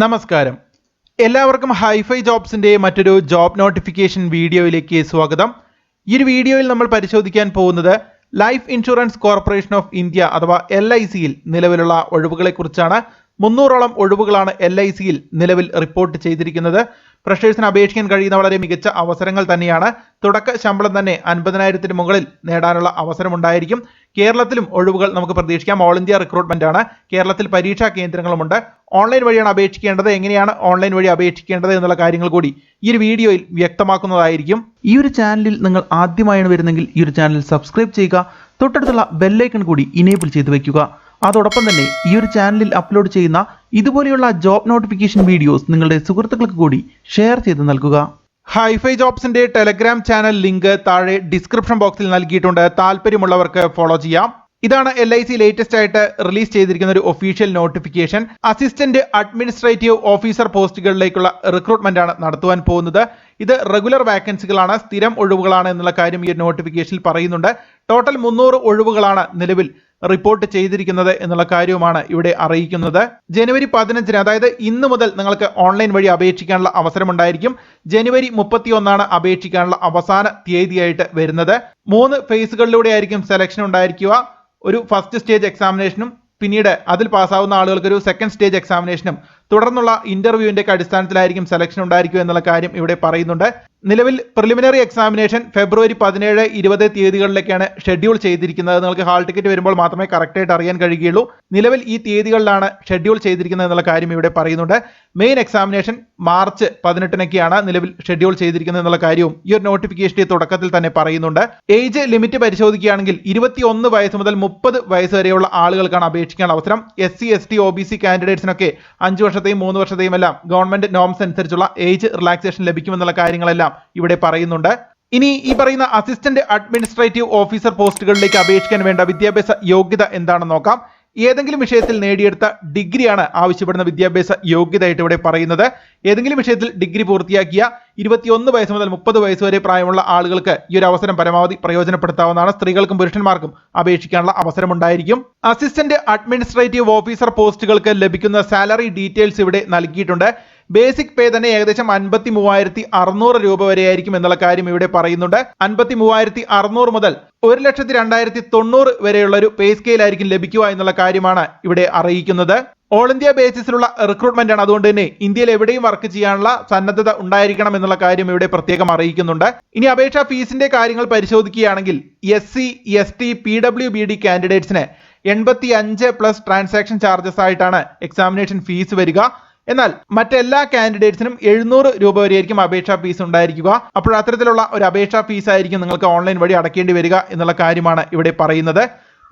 നമസ്കാരം. എല്ലാവർക്കും ഹൈഫൈ ജോബ്സിന്റെ മറ്റൊരു ജോബ് നോട്ടിഫിക്കേഷൻ വീഡിയോയിലേക്ക് സ്വാഗതം. ഈ ഒരു വീഡിയോയിൽ നമ്മൾ പരിശോധിക്കാൻ പോകുന്നത് life insurance corporation of India അഥവാ LICയിൽ നിലവിലുള്ള ഒഴിവുകളെക്കുറിച്ചാണ്. 300ഓളം ഒഴിവുകളാണ് LICയിൽ നിലവിൽ റിപ്പോർട്ട് ചെയ്തിരിക്കുന്നത്. ഫ്രഷേഴ്സിന് അപേക്ഷിക്കാൻ കഴിയുന്ന വളരെ മികച്ച അവസരങ്ങൾ തന്നെയാണ്. തുടക്ക ശമ്പളം തന്നെ 50,000-ന് മുകളിൽ നേടാനുള്ള അവസരമുണ്ടായിരിക്കും. കേരളത്തിലും ഒഴിവുകൾ നമുക്ക് പ്രതീക്ഷിക്കാം. ഓൾ ഇന്ത്യ റിക്രൂട്ട്മെന്റ് ആണ്. കേരളത്തിൽ പരീക്ഷാ കേന്ദ്രങ്ങളുമുണ്ട്. ഓൺലൈൻ വഴിയാണ് അപേക്ഷിക്കേണ്ടത്. എങ്ങനെയാണ് ഓൺലൈൻ വഴി അപേക്ഷിക്കേണ്ടത് എന്നുള്ള കാര്യങ്ങൾ കൂടി ഈ ഒരു വീഡിയോയിൽ വ്യക്തമാക്കുന്നതായിരിക്കും. ഈ ഒരു ചാനലിൽ നിങ്ങൾ ആദ്യമായാണ് വരുന്നെങ്കിൽ ഈ ഒരു ചാനൽ സബ്സ്ക്രൈബ് ചെയ്യുക. തൊട്ടടുത്തുള്ള ബെല്ലൈക്കൺ കൂടി ഇനേബിൾ ചെയ്ത് വെക്കുക. അതോടൊപ്പം തന്നെ ഈ ഒരു ചാനലിൽ അപ്ലോഡ് ചെയ്യുന്ന ഇതുപോലെയുള്ള ജോബ് നോട്ടിഫിക്കേഷൻ വീഡിയോസ് നിങ്ങളുടെ സുഹൃത്തുക്കൾക്ക് കൂടി ഷെയർ ചെയ്ത് നൽകുക. ഹൈഫൈ ജോബ്സിന്റെ ടെലഗ്രാം ചാനൽ ലിങ്ക് താഴെ ഡിസ്ക്രിപ്ഷൻ ബോക്സിൽ നൽകിയിട്ടുണ്ട്. താല്പര്യമുള്ളവർക്ക് ഫോളോ ചെയ്യാം. ഇതാണ് LIC ലേറ്റസ്റ്റ് ആയിട്ട് റിലീസ് ചെയ്തിരിക്കുന്ന ഒരു official notification. Assistant administrative officer പോസ്റ്റുകളിലേക്കുള്ള റിക്രൂട്ട്മെന്റ് ആണ് നടത്തുവാൻ പോകുന്നത്. ഇത് റെഗുലർ വാക്കൻസികളാണ്, സ്ഥിരം ഒഴിവുകളാണ് എന്നുള്ള കാര്യം ഈ നോട്ടിഫിക്കേഷനിൽ പറയുന്നുണ്ട്. ടോട്ടൽ 300 ഒഴിവുകളാണ് നിലവിൽ റിപ്പോർട്ട് ചെയ്തിരിക്കുന്നത് എന്നുള്ള കാര്യവുമാണ് ഇവിടെ അറിയിക്കുന്നത്. ജനുവരി 15-ന് അതായത് ഇന്ന് മുതൽ നിങ്ങൾക്ക് ഓൺലൈൻ വഴി അപേക്ഷിക്കാനുള്ള അവസരമുണ്ടായിരിക്കും. ജനുവരി 31 അപേക്ഷിക്കാനുള്ള അവസാന തീയതിയായിട്ട് വരുന്നത്. 3 ഫേസുകളിലൂടെ ആയിരിക്കും സെലക്ഷൻ ഉണ്ടായിരിക്കുക. ഒരു ഫസ്റ്റ് സ്റ്റേജ് എക്സാമിനേഷനും പിന്നീട് അതിൽ പാസ്സാവുന്ന ആളുകൾക്ക് ഒരു സെക്കൻഡ് സ്റ്റേജ് എക്സാമിനേഷനും തുടർന്നുള്ള ഇന്റർവ്യൂവിന്റെ അടിസ്ഥാനത്തിലായിരിക്കും സെലക്ഷൻ ഉണ്ടായിരിക്കുക എന്നുള്ള കാര്യം ഇവിടെ പറയുന്നുണ്ട്. നിലവിൽ പ്രിലിമിനറി എക്സാമിനേഷൻ ഫെബ്രുവരി 17, 20 തീയതികളിലേക്കാണ് ഷെഡ്യൂൾ ചെയ്തിരിക്കുന്നത്. നിങ്ങൾക്ക് ഹാൾ ടിക്കറ്റ് വരുമ്പോൾ മാത്രമേ കറക്റ്റായിട്ട് അറിയാൻ കഴിയുകയുള്ളൂ. നിലവിൽ ഈ തീയതികളിലാണ് ഷെഡ്യൂൾ ചെയ്തിരിക്കുന്നത് എന്നുള്ള കാര്യം ഇവിടെ പറയുന്നുണ്ട്. മെയിൻ എക്സാമിനേഷൻ മാർച്ച് 18-നൊക്കെയാണ് നിലവിൽ ഷെഡ്യൂൾ ചെയ്തിരിക്കുന്നത് എന്നുള്ള കാര്യവും ഈ ഒരു നോട്ടിഫിക്കേഷന്റെ തുടക്കത്തിൽ തന്നെ പറയുന്നുണ്ട്. ഏജ് ലിമിറ്റ് പരിശോധിക്കുകയാണെങ്കിൽ 21 വയസ്സ് മുതൽ 30 വയസ്സ് വരെയുള്ള ആളുകൾക്കാണ് അപേക്ഷിക്കാൻ അവസരം. SC, ST, OBC കാൻഡിഡേറ്റ്സിനൊക്കെ 5 വർഷത്തെയും 3 വർഷത്തെയും എല്ലാം ഗവൺമെന്റ് നോംസ് അനുസരിച്ചുള്ള ഏജ് റിലാക്സേഷൻ ലഭിക്കുമെന്നുള്ള കാര്യങ്ങളെല്ലാം ഇവിടെ പറയുന്നുണ്ട്. ഇനി ഈ പറയുന്ന അസിസ്റ്റന്റ് അഡ്മിനിസ്ട്രേറ്റീവ് ഓഫീസർ പോസ്റ്റുകളിലേക്ക് അപേക്ഷിക്കാൻ വേണ്ട വിദ്യാഭ്യാസ യോഗ്യത എന്താണെന്ന് നോക്കാം. ഏതെങ്കിലും വിഷയത്തിൽ നേടിയെടുത്ത ഡിഗ്രിയാണ് ആവശ്യപ്പെടുന്ന വിദ്യാഭ്യാസ യോഗ്യതയായിട്ട് ഇവിടെ പറയുന്നത്. ഏതെങ്കിലും വിഷയത്തിൽ ഡിഗ്രി പൂർത്തിയാക്കിയ 21 വയസ്സ് മുതൽ 30 വയസ്സ് വരെ പ്രായമുള്ള ആളുകൾക്ക് ഈ ഒരു അവസരം പരമാവധി പ്രയോജനപ്പെടുത്താവുന്നതാണ്. സ്ത്രീകൾക്കും പുരുഷന്മാർക്കും അപേക്ഷിക്കാനുള്ള അവസരമുണ്ടായിരിക്കും. അസിസ്റ്റന്റ് അഡ്മിനിസ്ട്രേറ്റീവ് ഓഫീസർ പോസ്റ്റുകൾക്ക് ലഭിക്കുന്ന സാലറി ഡീറ്റെയിൽസ് ഇവിടെ നൽകിയിട്ടുണ്ട്. ബേസിക് പേ തന്നെ ഏകദേശം 53,600 രൂപ വരെയായിരിക്കും എന്നുള്ള കാര്യം ഇവിടെ പറയുന്നുണ്ട്. 53,600 മുതൽ 1,02,090 വരെയുള്ള ഒരു പേ സ്കെയിൽ ആയിരിക്കും ലഭിക്കുക എന്നുള്ള കാര്യമാണ് ഇവിടെ അറിയിക്കുന്നത്. ഓൾ ഇന്ത്യ ബേസിസിലുള്ള റിക്രൂട്ട്മെന്റ് ആണ്. അതുകൊണ്ട് തന്നെ ഇന്ത്യയിൽ എവിടെയും വർക്ക് ചെയ്യാനുള്ള സന്നദ്ധത ഉണ്ടായിരിക്കണം എന്നുള്ള കാര്യം ഇവിടെ പ്രത്യേകം അറിയിക്കുന്നുണ്ട്. ഇനി അപേക്ഷാ ഫീസിന്റെ കാര്യങ്ങൾ പരിശോധിക്കുകയാണെങ്കിൽ SC, ST, PWBD കാൻഡിഡേറ്റ്സിന് 85+ transaction charges ആയിട്ടാണ് എക്സാമിനേഷൻ ഫീസ് വരിക. എന്നാൽ മറ്റെല്ലാ കാൻഡിഡേറ്റ്സിനും 700 രൂപ വരെയായിരിക്കും അപേക്ഷാ ഫീസ് ഉണ്ടായിരിക്കുക. അപ്പോൾ അത്തരത്തിലുള്ള ഒരു അപേക്ഷാ ഫീസ് ആയിരിക്കും നിങ്ങൾക്ക് ഓൺലൈൻ വഴി അടയ്ക്കേണ്ടി വരിക എന്നുള്ള കാര്യമാണ് ഇവിടെ പറയുന്നത്.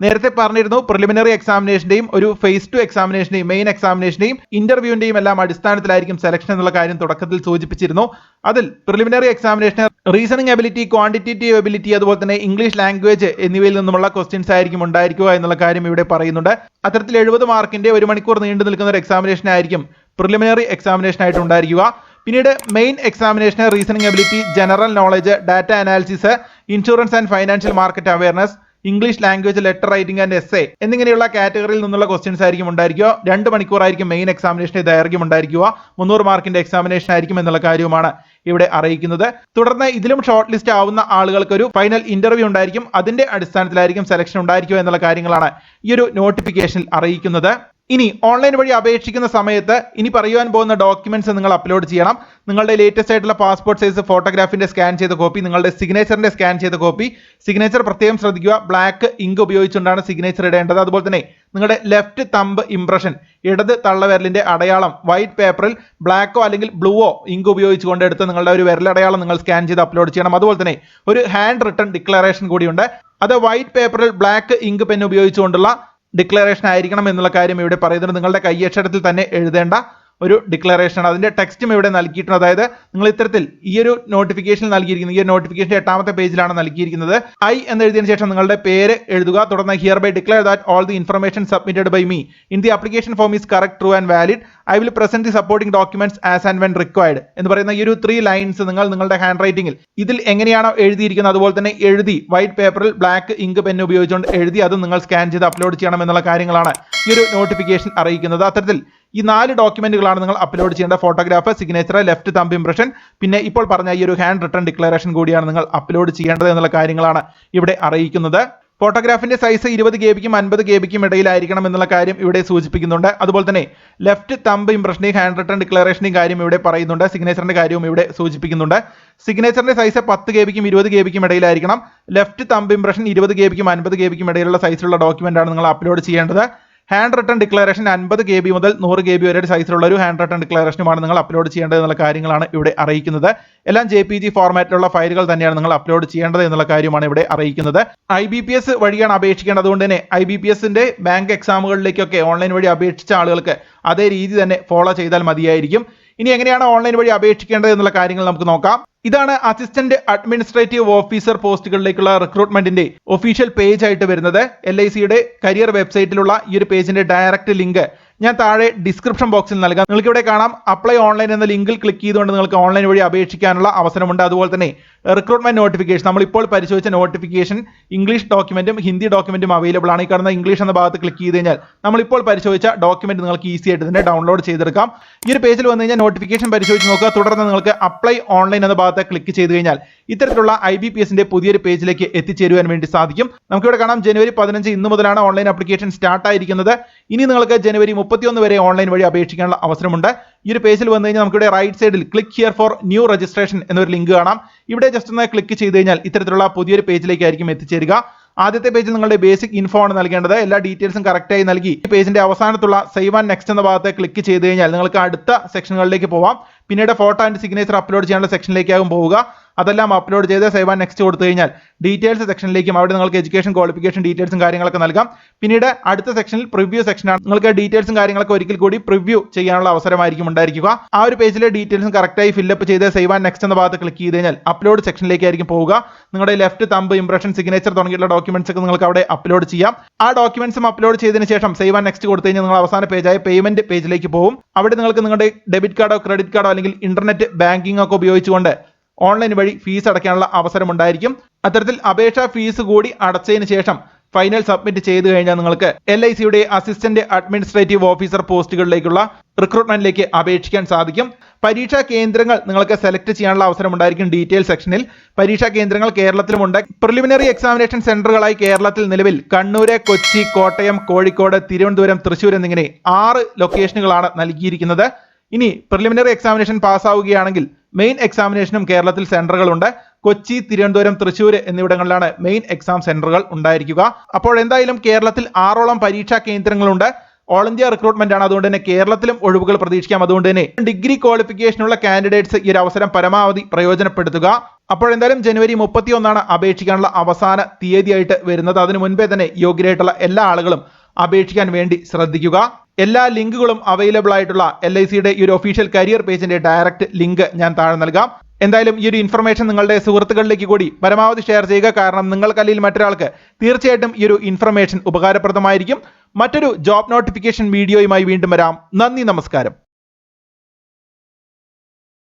നേരത്തെ പറഞ്ഞിരുന്നു, പ്രിലിമിനറി എക്സാമിനേഷന്റെയും ഒരു ഫേസ് 2 എക്സാമിനേഷന്റെയും മെയിൻ എക്സാമിനേഷന്റെയും ഇന്റർവ്യൂവിന്റെയും എല്ലാം അടിസ്ഥാനത്തിലായിരിക്കും സെലക്ഷൻ എന്നുള്ള കാര്യം തുടക്കത്തിൽ സൂചിപ്പിച്ചിരുന്നു. അതിൽ പ്രിലിമിനറി എക്സാമിനേഷന് റീസണിംഗ് എബിലിറ്റി, ക്വാണ്ടിറ്റേറ്റീവ് എബിലിറ്റി, അതുപോലെ തന്നെ ഇംഗ്ലീഷ് ലാംഗ്വേജ് എന്നിവയിൽ നിന്നുമുള്ള ക്വസ്റ്റ്യൻസ് ആയിരിക്കും ഉണ്ടായിരിക്കുക എന്നുള്ള കാര്യം ഇവിടെ പറയുന്നുണ്ട്. അത്തരത്തിൽ 70 മാർക്കിന്റെ 1 മണിക്കൂർ നീണ്ടു നിൽക്കുന്ന ഒരു എക്സാമിനേഷൻ ആയിരിക്കും പ്രിലിമിനറി എക്സാമിനേഷൻ ആയിട്ട് ഉണ്ടായിരിക്കുക. പിന്നീട് മെയിൻ എക്സാമിനേഷന് reasoning ability, general knowledge, data analysis, insurance and financial market awareness, English language, letter writing and essay എന്നിങ്ങനെയുള്ള കാറ്റഗറിയിൽ നിന്നുള്ള ക്വസ്റ്റ്യൻസ് ആയിരിക്കും ഉണ്ടായിരിക്കുക. 2 മണിക്കൂറായിരിക്കും മെയിൻ എക്സാമിനേഷന്റെ ദൈർഘ്യം ഉണ്ടായിരിക്കുക. 300 മാർക്കിന്റെ എക്സാമിനേഷൻ ആയിരിക്കും എന്നുള്ള കാര്യവുമാണ് ഇവിടെ അറിയിക്കുന്നത്. തുടർന്ന് ഇതിലും ഷോർട്ട് ലിസ്റ്റ് ആവുന്ന ആളുകൾക്ക് ഒരു ഫൈനൽ ഇന്റർവ്യൂ ഉണ്ടായിരിക്കും. അതിന്റെ അടിസ്ഥാനത്തിലായിരിക്കും സെലക്ഷൻ ഉണ്ടായിരിക്കുക എന്നുള്ള കാര്യങ്ങളാണ് ഈ ഒരു നോട്ടിഫിക്കേഷനിൽ അറിയിക്കുന്നത്. ഇനി ഓൺലൈൻ വഴി അപേക്ഷിക്കുന്ന സമയത്ത് ഇനി പറയുവാൻ പോകുന്ന ഡോക്യുമെന്റ്സ് നിങ്ങൾ അപ്ലോഡ് ചെയ്യണം. നിങ്ങളുടെ ലേറ്റസ്റ്റ് ആയിട്ടുള്ള പാസ്പോർട്ട് സൈസ് ഫോട്ടോഗ്രാഫിന്റെ സ്കാൻ ചെയ്ത കോപ്പി, നിങ്ങളുടെ സിഗ്നേച്ചറിന്റെ സ്കാൻ ചെയ്ത കോപ്പി. സിഗ്നേച്ചർ പ്രത്യേകം ശ്രദ്ധിക്കുക, ബ്ലാക്ക് ഇങ്ക് ഉപയോഗിച്ചുകൊണ്ടാണ് സിഗ്നേച്ചർ ഇടേണ്ടത്. അതുപോലെ തന്നെ നിങ്ങളുടെ ലെഫ്റ്റ് തമ്പ് ഇംപ്രഷൻ, ഇടത് തള്ളവിരലിന്റെ അടയാളം വൈറ്റ് പേപ്പറിൽ ബ്ലാക്കോ അല്ലെങ്കിൽ ബ്ലൂവോ ഇങ്ക് ഉപയോഗിച്ചുകൊണ്ട് എടുത്ത് നിങ്ങളുടെ ഒരു വിരലടയാളം നിങ്ങൾ സ്കാൻ ചെയ്ത് അപ്ലോഡ് ചെയ്യണം. അതുപോലെ തന്നെ ഒരു ഹാൻഡ് റിട്ടൺ ഡിക്ലറേഷൻ കൂടിയുണ്ട്. അത് വൈറ്റ് പേപ്പറിൽ ബ്ലാക്ക് ഇങ്ക് പെൻ ഉപയോഗിച്ചുകൊണ്ടുള്ള ഡിക്ലറേഷൻ ആയിരിക്കണം എന്നുള്ള കാര്യം ഇവിടെ പറയുന്നത്. നിങ്ങളുടെ കയ്യക്ഷരത്തിൽ തന്നെ എഴുതേണ്ട ഒരു ഡിക്ലറേഷൻ ആണ്. അതിന്റെ ടെക്സ്റ്റും ഇവിടെ നൽകിയിട്ടുണ്ട്. അതായത് നിങ്ങൾ ഇത്തരത്തിൽ ഈ ഒരു നോട്ടിഫിക്കേഷൻ നൽകിയിരിക്കുന്നത്, ഈ ഒരു നോട്ടിഫിക്കേഷന്റെ 8ാമത്തെ പേജിലാണ് നൽകിയിരിക്കുന്നത്. I എന്ന് എഴുതിയതിനു ശേഷം നിങ്ങളുടെ പേര് എഴുതുക. തുടർന്ന് hereby declare that all the information submitted by me in the application form is correct, true and valid. I will present the supporting documents as and when required എന്ന് പറയുന്ന ഈ ഒരു 3 ലൈൻസ് നിങ്ങൾ നിങ്ങളുടെ ഹാൻഡ് റൈറ്റിംഗിൽ ഇതിൽ എങ്ങനെയാണോ എഴുതിയിരിക്കുന്നത് അതുപോലെ തന്നെ എഴുതി വൈറ്റ് പേപ്പറിൽ ബ്ലാക്ക് ഇങ്ക് പെൻ ഉപയോഗിച്ചുകൊണ്ട് എഴുതി അത് നിങ്ങൾ സ്കാൻ ചെയ്ത് അപ്ലോഡ് ചെയ്യണം എന്നുള്ള കാര്യങ്ങളാണ് ഈ ഒരു നോട്ടിഫിക്കേഷൻ അറിയിക്കുന്നത്. അത്തരത്തിൽ ഈ 4 ഡോക്യുമെന്റുകളാണ് നിങ്ങൾ അപ്ലോഡ് ചെയ്യേണ്ട. Photograph, signature, left thumb impression, പിന്നെ ഇപ്പോൾ പറഞ്ഞ ഈ ഒരു ഹാൻഡ് റിട്ടൺ ഡിക്ലറേഷൻ കൂടിയാണ് നിങ്ങൾ അപ്ലോഡ് ചെയ്യേണ്ടത് എന്നുള്ള കാര്യങ്ങളാണ് ഇവിടെ അറിയിക്കുന്നത്. ഫോട്ടോഗ്രാഫിന്റെ സൈസ് 20 GB-ക്കും 50 GB-ക്കും ഇടയിലായിരിക്കണം എന്നുള്ള കാര്യം ഇവിടെ സൂചിപ്പിക്കുന്നുണ്ട്. അതുപോലെ തന്നെ ലെഫ്റ്റ് തമ്പ് ഇംപ്രഷന്റെയും ഹാൻഡ് റിട്ടൺ ഡിക്ലറേഷന്റെയും കാര്യം ഇവിടെ പറയുന്നുണ്ട്. സിഗ്നേച്ചറിന്റെ കാര്യവും ഇവിടെ സൂചിപ്പിക്കുന്നുണ്ട്. സിഗ്നേച്ചറിന്റെ സൈസ് 10 GB-ക്കും 20 GB-ക്കും ഇടയിലായിരിക്കണം. ലെഫ്റ്റ് തമ്പ് ഇംപ്രഷൻ 20 GB-ക്കും 50 GB-ക്കും ഇടയിലുള്ള സൈസിലുള്ള ഡോക്യുമെന്റ് ആണ് നിങ്ങൾ അപ്ലോഡ് ചെയ്യേണ്ടത്. ഹാൻഡ് റിട്ടൺ ഡിക്ലറേഷൻ 50 KB മുതൽ 100 KB വരെ സൈസിലുള്ള ഒരു ഹാൻഡ് റിട്ടൺ ഡിക്ലറേഷനുമാണ് നിങ്ങൾ അപ്ലോഡ് ചെയ്യേണ്ടത് എന്നുള്ള കാര്യങ്ങളാണ് ഇവിടെ അറിയിക്കുന്നത്. എല്ലാം JPG ഫോർമാറ്റിലുള്ള ഫയലുകൾ തന്നെയാണ് നിങ്ങൾ അപ്ലോഡ് ചെയ്യേണ്ടത് എന്നുള്ള കാര്യമാണ് ഇവിടെ അറിയിക്കുന്നത്. IBPS വഴിയാണ് അപേക്ഷിക്കേണ്ടത്. അതുകൊണ്ട് തന്നെ IBPSന്റെ ബാങ്ക് എക്സാമുകളിലേക്കൊക്കെ ഓൺലൈൻ വഴി അപേക്ഷിച്ച ആളുകൾക്ക് അതേ രീതി തന്നെ ഫോളോ ചെയ്താൽ മതിയായിരിക്കും. ഇനി എങ്ങനെയാണ് ഓൺലൈൻ വഴി അപേക്ഷിക്കേണ്ടത് എന്നുള്ള കാര്യങ്ങൾ നമുക്ക് നോക്കാം. ഇതാണ് അസിസ്റ്റന്റ് അഡ്മിനിസ്ട്രേറ്റീവ് ഓഫീസർ പോസ്റ്റുകളിലേക്കുള്ള റിക്രൂട്ട്മെന്റിന്റെ ഒഫീഷ്യൽ പേജ് ആയിട്ട് വരുന്നത്. LICയുടെ കരിയർ വെബ്സൈറ്റിലുള്ള ഈ ഒരു പേജിന്റെ ഡയറക്റ്റ് ലിങ്ക് ഞാൻ താഴെ ഡിസ്ക്രിപ്ഷൻ ബോക്സിൽ നൽകാം. നിങ്ങൾക്ക് ഇവിടെ കാണാം അപ്ലൈ ഓൺലൈൻ എന്ന ലിങ്കിൽ ക്ലിക്ക് ചെയ്തുകൊണ്ട് നിങ്ങൾക്ക് ഓൺലൈൻ വഴി അപേക്ഷിക്കാനുള്ള അവസരമുണ്ട്. അതുപോലെ തന്നെ റിക്രൂട്ട്മെന്റ് നോട്ടിഫിക്കേഷൻ, നമ്മളിപ്പോൾ പരിശോധിച്ച നോട്ടിഫിക്കേഷൻ ഇംഗ്ലീഷ് ഡോക്യുമെന്റും ഹിന്ദി ഡോക്യുമെന്റും അവൈലബിൾ ആണ്. ഈ കാണുന്ന ഇംഗ്ലീഷ് എന്ന ഭാഗത്ത് ക്ലിക്ക് ചെയ്ത് കഴിഞ്ഞാൽ നമ്മളിപ്പോൾ പരിശോധിച്ച ഡോക്യുമെന്റ് നിങ്ങൾക്ക് ഈസി ആയിട്ട് തന്നെ ഡൗൺലോഡ് ചെയ്തെടുക്കാം. ഈ ഒരു പേജിൽ വന്നു കഴിഞ്ഞാൽ നോട്ടിഫിക്കേഷൻ പരിശോധിച്ച് നോക്കുക. തുടർന്ന് നിങ്ങൾക്ക് അപ്ലൈ ഓൺലൈൻ എന്ന ഭാഗത്ത് ക്ലിക്ക് ചെയ്ത് കഴിഞ്ഞാൽ ഇത്തരത്തിലുള്ള IBPSന്റെ പുതിയൊരു പേജിലേക്ക് എത്തിച്ചേരുവാൻ വേണ്ടി സാധിക്കും. നമുക്കിവിടെ കാണാം ജനുവരി 15 ഇന്ന് മുതലാണ് ഓൺലൈൻ ആപ്ലിക്കേഷൻ സ്റ്റാർട്ട് ആയിരിക്കുന്നത്. ഇനി നിങ്ങൾക്ക് ജനുവരി 31 വരെ ഓൺലൈൻ വഴി അപേക്ഷിക്കാനുള്ള അവസരമുണ്ട്. ഈ ഒരു പേജിൽ വന്നു കഴിഞ്ഞാൽ നമുക്കിവിടെ റൈറ്റ് സൈഡിൽ click here for new registration എന്നൊരു ലിങ്ക് കാണാം. ഇവിടെ ജസ്റ്റ് ഒന്ന് ക്ലിക്ക് ചെയ്ത് കഴിഞ്ഞാൽ ഇത്തരത്തിലുള്ള പുതിയൊരു പേജിലേക്കായിരിക്കും എത്തിച്ചേരുക. ആദ്യത്തെ പേജിൽ നിങ്ങളുടെ ബേസിക് ഇൻഫോ ആണ് നൽകേണ്ടത്. എല്ലാ ഡീറ്റെയിൽസും കറക്റ്റായി നൽകി ഈ പേജിന്റെ അവസാനത്തുള്ള സേവ് ആൻഡ് നെക്സ്റ്റ് എന്ന ഭാഗത്ത് ക്ലിക്ക് ചെയ്ത് കഴിഞ്ഞാൽ നിങ്ങൾക്ക് അടുത്ത സെക്ഷനുകളിലേക്ക് പോവാം. പിന്നീട് ഫോട്ടോ ആൻഡ് സിഗ്നേച്ചർ അപ്ലോഡ് ചെയ്യാനുള്ള സെക്ഷനിലേക്കാകും പോവുക. അതെല്ലാം അപ്ലോഡ് ചെയ്ത് സേവ് ആൻഡ് നെക്സ്റ്റ് കൊടുത്തു കഴിഞ്ഞാൽ ഡീറ്റെയിൽസ് സെക്ഷനിലേക്കും അവിടെ നിങ്ങൾക്ക് എഡ്യൂക്കേഷൻ ക്വാളിഫിക്കേഷൻ ഡീറ്റെയിൽസും കാര്യങ്ങളൊക്കെ നൽകാം. പിന്നീട് അടുത്ത സെക്ഷനിൽ പ്രിവ്യൂ സെക്ഷനാണ്. നിങ്ങൾക്ക് ഡീറ്റെയിൽസും കാര്യങ്ങളൊക്കെ ഒരിക്കൽ കൂടി പ്രിവ്യൂ ചെയ്യാനുള്ള അവസരമായിരിക്കും ഉണ്ടായിരിക്കുക. ആ ഒരു പേജിലെ ഡീറ്റെയിൽസും കറക്റ്റായി ഫില്ലപ്പ് ചെയ്ത് സേവ് ആൻഡ് നെക്സ്റ്റ് എന്ന ഭാഗത്ത് ക്ലിക്ക് ചെയ്ത് കഴിഞ്ഞാൽ അപ്ലോഡ് സെക്ഷനിലേക്കായിരിക്കും പോവുക. നിങ്ങളുടെ ലെഫ്റ്റ് തമ്പ് ഇംപ്രഷൻ സിഗ്നേച്ചർ തുടങ്ങിയിട്ടുള്ള ഡോക്യുമെന്റ്സ് ഒക്കെ നിങ്ങൾക്ക് അവിടെ അപ്ലോഡ് ചെയ്യാം. ആ ഡോക്യുമെന്റ്സും അപ്ലോഡ് ചെയ്തതിന് ശേഷം സേവ് ആൻഡ് നെക്സ്റ്റ് കൊടുത്തു കഴിഞ്ഞാൽ നിങ്ങൾ അവസാന പേജായ പേയ്മെന്റ് പേജിലേക്ക് പോകും. അവിടെ നിങ്ങൾക്ക് നിങ്ങളുടെ ഡെബിറ്റ് കാർഡോ ക്രെഡിറ്റ് കാർഡോ അല്ലെങ്കിൽ ഇന്റർനെറ്റ് ബാങ്കിംഗ് ഒക്കെ ഉപയോഗിച്ചുകൊണ്ട് ഓൺലൈൻ വഴി ഫീസ് അടയ്ക്കാനുള്ള അവസരം ഉണ്ടായിരിക്കും. അത്തരത്തിൽ അപേക്ഷാ ഫീസ് കൂടി അടച്ചതിന് ശേഷം ഫൈനൽ സബ്മിറ്റ് ചെയ്ത് കഴിഞ്ഞാൽ നിങ്ങൾക്ക് LICയുടെ അസിസ്റ്റന്റ് അഡ്മിനിസ്ട്രേറ്റീവ് ഓഫീസർ പോസ്റ്റുകളിലേക്കുള്ള റിക്രൂട്ട്മെന്റിലേക്ക് അപേക്ഷിക്കാൻ സാധിക്കും. പരീക്ഷാ കേന്ദ്രങ്ങൾ നിങ്ങൾക്ക് സെലക്ട് ചെയ്യാനുള്ള അവസരം ഉണ്ടായിരിക്കും. ഡീറ്റെയിൽ സെക്ഷനിൽ പരീക്ഷാ കേന്ദ്രങ്ങൾ കേരളത്തിലുമുണ്ട്. പ്രിലിമിനറി എക്സാമിനേഷൻ സെന്ററുകളായി കേരളത്തിൽ നിലവിൽ കണ്ണൂർ, കൊച്ചി, കോട്ടയം, കോഴിക്കോട്, തിരുവനന്തപുരം, തൃശ്ശൂർ എന്നിങ്ങനെ 6 ലൊക്കേഷനുകളാണ് നൽകിയിരിക്കുന്നത്. ഇനി പ്രിലിമിനറി എക്സാമിനേഷൻ പാസ്സാവുകയാണെങ്കിൽ മെയിൻ എക്സാമിനേഷനും കേരളത്തിൽ സെന്ററുകളുണ്ട്. കൊച്ചി, തിരുവനന്തപുരം, തൃശ്ശൂർ എന്നിവിടങ്ങളിലാണ് മെയിൻ എക്സാം സെന്ററുകൾ ഉണ്ടായിരിക്കുക. അപ്പോൾ എന്തായാലും കേരളത്തിൽ 6ഓളം പരീക്ഷാ കേന്ദ്രങ്ങളുണ്ട്. ഓൾ ഇന്ത്യ റിക്രൂട്ട്മെന്റ് ആണ്. അതുകൊണ്ട് തന്നെ കേരളത്തിലും ഒഴിവുകൾ പ്രതീക്ഷിക്കാം. അതുകൊണ്ട് തന്നെ ഡിഗ്രി ക്വാളിഫിക്കേഷനുള്ള കാൻഡിഡേറ്റ്സ് ഈ ഒരു അവസരം പരമാവധി പ്രയോജനപ്പെടുത്തുക. അപ്പോൾ എന്തായാലും ജനുവരി 31 അപേക്ഷിക്കാനുള്ള അവസാന തീയതിയായിട്ട് വരുന്നത്. അതിനു മുൻപേ തന്നെ യോഗ്യരായിട്ടുള്ള എല്ലാ ആളുകളും അപേക്ഷിക്കാൻ വേണ്ടി ശ്രദ്ധിക്കുക. എല്ലാ ലിങ്കുകളും അവൈലബിൾ ആയിട്ടുള്ള LICയുടെ ഈ ഒരു ഒഫീഷ്യൽ കരിയർ പേജിന്റെ ഡയറക്റ്റ് ലിങ്ക് ഞാൻ താഴെ നൽകാം. എന്തായാലും ഈ ഒരു ഇൻഫർമേഷൻ നിങ്ങളുടെ സുഹൃത്തുക്കളിലേക്ക് കൂടി പരമാവധി ഷെയർ ചെയ്യുക. കാരണം നിങ്ങൾക്കല്ലെങ്കിൽ മറ്റൊരാൾക്ക് തീർച്ചയായിട്ടും ഈ ഒരു ഇൻഫർമേഷൻ ഉപകാരപ്രദമായിരിക്കും. മറ്റൊരു ജോബ് നോട്ടിഫിക്കേഷൻ വീഡിയോയുമായി വീണ്ടും വരാം. നന്ദി, നമസ്കാരം.